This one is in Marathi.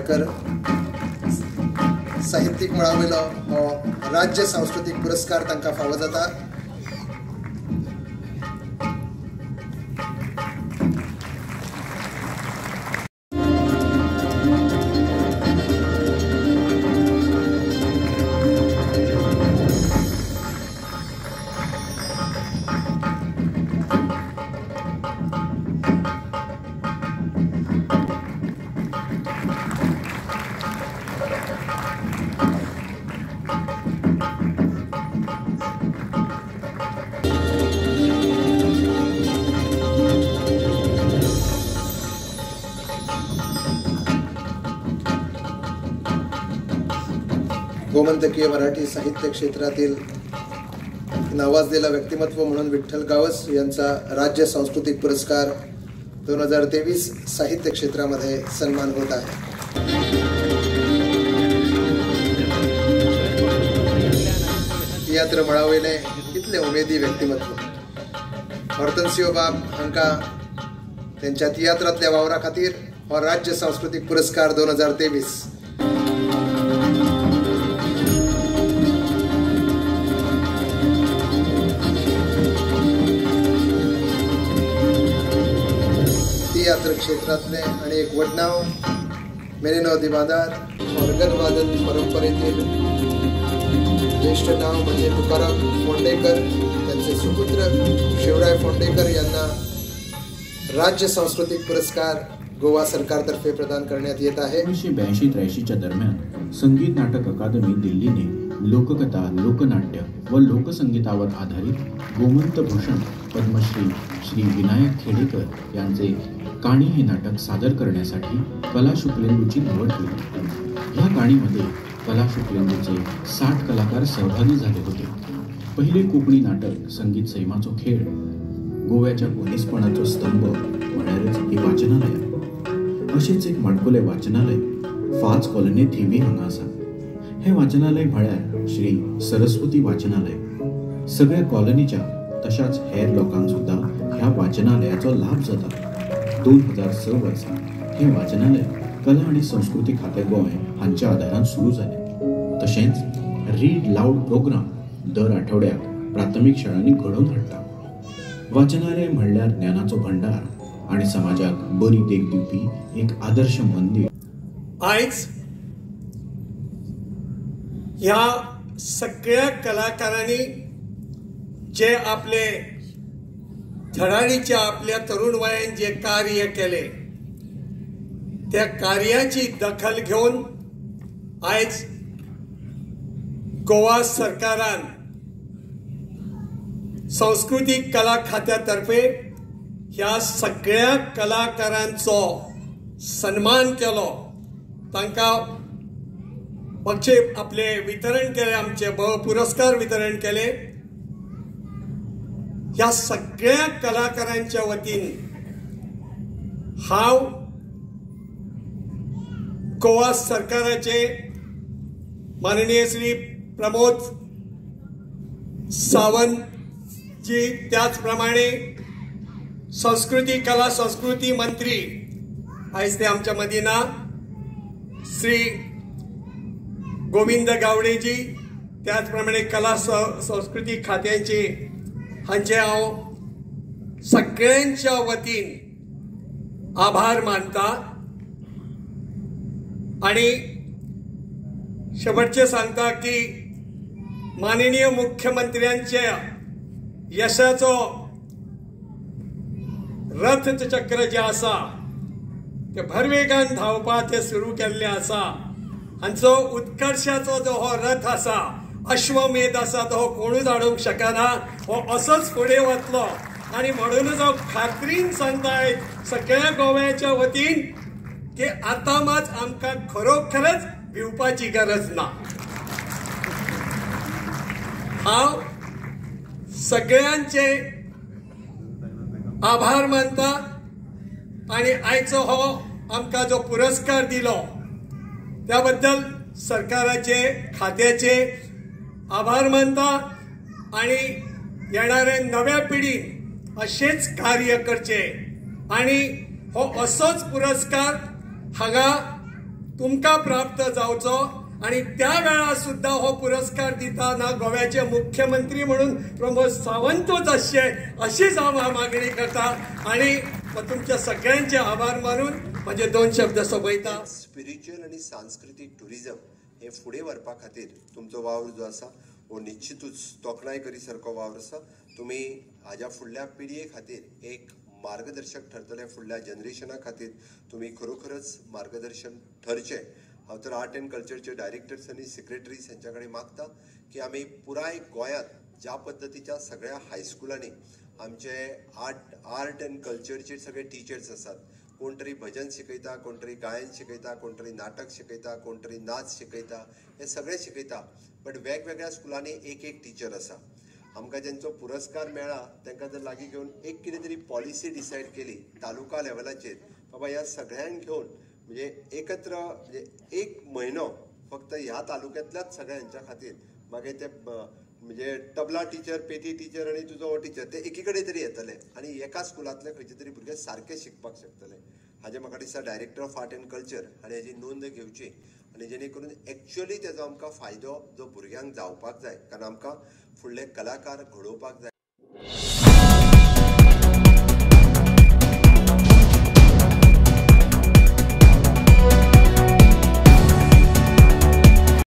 वाडेकर साहित्यिक मेळावेलो हो राज्य सांस्कृतिक पुरस्कार तांकां फावो जाता। गोमंतकीय मराठी साहित्य क्षेत्रातील नावाजलेला व्यक्तिमत्व म्हणून विठ्ठल गावस यांचा राज्य सांस्कृतिक पुरस्कार 2023 साहित्य क्षेत्रामध्ये सन्मान होत आहे। तियात्र मळावेले इतले उमेदी व्यक्तिमत्व हॉर्तन्सियो बाब हांका त्यांच्या तियात्रातल्या वावरा खातीर हो राज्य सांस्कृतिक पुरस्कार 2023। तियात्र क्षेत्रातले आणि एक वडनाव मेरेनो दिवादार ऑर्गन वादन परंपरेतील ज्येष्ठ नाव म्हणजे तुकाराम फोंडेकर, त्यांचे सुपुत्र शिवराय फोंडेकर यांना राज्य सांस्कृतिक पुरस्कार गोवा सरकारतर्फे प्रदान करण्यात येत आहे। 1982-83 दरम्यान संगीत नाटक अकादमी दिल्लीने लोककथा, लोकनाट्य व लोकसंगीतावर आधारित गोमंत भूषण पद्मश्री श्री विनायक खेडेकर यांचे काणी हे नाटक सादर करण्यासाठी कला शुक्लेंदूची निवड केली। या काणीमध्ये कला शुक्लेंदूचे 60 कलाकार सहभागी झाले होते। पहिले कोकणी नाटक संगीत सैमाचो खेळ गोव्याच्या पोलिसपणाचो स्तंभ म्हळ्यारच हे वाचनालय। असेच एक माडकोले वाचनालय फाज कॉलनी थिवी हांगा आसा। हे वाचनालय म्हळ्यार श्री सरस्वती वाचनालय। सगळ्या कॉलनीच्या तशाच हेर लोकांक सुद्धा ह्या वाचनालयाचो लाभ जाता। 2006 वर्सा हे वाचनालय कला आणि संस्कृती खाते गोंय हांच्या आदारान सुरू जाले। तशेंच रीड लाऊड प्रोग्राम दर आठवड्याक प्राथमिक शाळांनी घडोवन हाडटा। वाचनालय म्हणल्यार ज्ञानाचो भंडार आणि समाजाक बरी देख दिवपी एक आदर्श मंदिर। आयज ह्या सगळ्या कलाकारांनी जे आपले धडाडीच्या आपल्या तरुण वयान जे कार्य केले त्या कार्याची दखल घेऊन आयज गोवा सरकारान सांस्कृतिक कला खात्यातर्फे ह्या सगळ्या कलाकारांचो सन्मान केलो। तांकां पक्षे आपले वितरण केले, आमचे पुरस्कार वितरण केले। ह्या सगळ्या कलाकारांच्या वतीन हांव गोवा सरकाराचे माननीय श्री प्रमोद सावंत जी, त्याचप्रमाणे संस्कृती कला संस्कृती मंत्री आयज ते आमच्या मदीं ना श्री गोविंद गावडेजी, त्याचप्रमाणे कला संस्कृती खात्याचे हांचे हांव सगळ्यांच्या वतीन आभार मानता। आणि शेवटचे सांगता की माननीय मुख्यमंत्र्यांच्या यशाचो रथ चक्र जे आसा ते भरवेगान धावपाक ते सुरू केल्ले आसा। हांचो उत्कर्शाचो जो हो रथ आसा, अश्वमेध आसा, तो कोणूच हाडूंक शकना। हो असोच फुडें वतलो आणि म्हणूनच हांव खात्रीन सांगताय सगळ्या गोव्याच्या वतीन की आता मात आमकां खरोखरच भिवपाची गरज ना। हांव सगळ्यांचे आभार मानता आणि आयचो हो आमकां जो पुरस्कार दिलो त्याबद्दल सरकाराचे खात्याचे आभार मानता आणि येणारे नव्या पिढीन असेच कार्य करचे आणि हो असोच पुरस्कार हांगा तुमकां प्राप्त जावचो आणि त्या वेळार सुद्धा हो पुरस्कार दिताना गोव्याचे मुख्यमंत्री म्हणून प्रमोद सावंतूच आसचे अशीच हांव मागणी करता आणि तुमच्या सगळ्यांचे आभार मानून माझे 2 शब्द सोंपयता. स्पिरिच्युअल आणि सांस्कृतिक टुरिझम हे फुडें व्हरपा खातीर तुमचो वावर जो आसा हो निश्चितूच तोखणाय सारको वावर आसा. तुमी हाज्या फुडल्या पिळये खातीर एक मार्गदर्शक ठरतले. फुडल्या जनरेशना खातीर तुमी खरोखरच मार्गदर्शन ठरचे. हांव तर आर्ट एंड कल्चरचे डायरेक्टर्स आनी सेक्रेटरीज हांच्या कडेन मागता की आमी पुराय गोंयांत ज्या पद्दतीच्या सगळ्या हायस्कुलांनी आमचे आर्ट एंड कल्चरचे सगळे टिचर्स आसात. कोण तरी भजन शिकयता, कोण तरी गायन शिकयता, कोण तरी नाटक शिकयता, कोण तरी नाच शिकयता, हे सगळे शिकयता. बट वेगवेगळ्या स्कुलांनी एक टीचर आसा. आमकां जेंचो पुरस्कार मेळ्ळा तांकां जर लागीं घेवन एक कितें तरी पॉलिसी डिसायड केली तालुका लेवलाचेर, बाबा ह्या सगळ्यांक घेवन म्हणजे एकत्र म्हणजे 1 म्हयनो फक्त ह्या तालुक्यांतल्याच सगळ्यांच्या खातीर मागीर ते म्हणजे तबला टीचर, पेटी टीचर आणि तुजो हो टीचर ते एकी कडेन तरी येतले आणि एका स्कुलांतले खंयचे तरी भुरगे सारके शिकपाक शकतले. हाजे म्हाका दिसता director of art end culture हाणें हेजी नोंद घेवची आणि जेणे करून एक्चुअली तेजो आमकां फायदो जो भुरग्यांक जावपाक जाय. कारण आमकां फुडले कलाकार घडोवपाक जाय.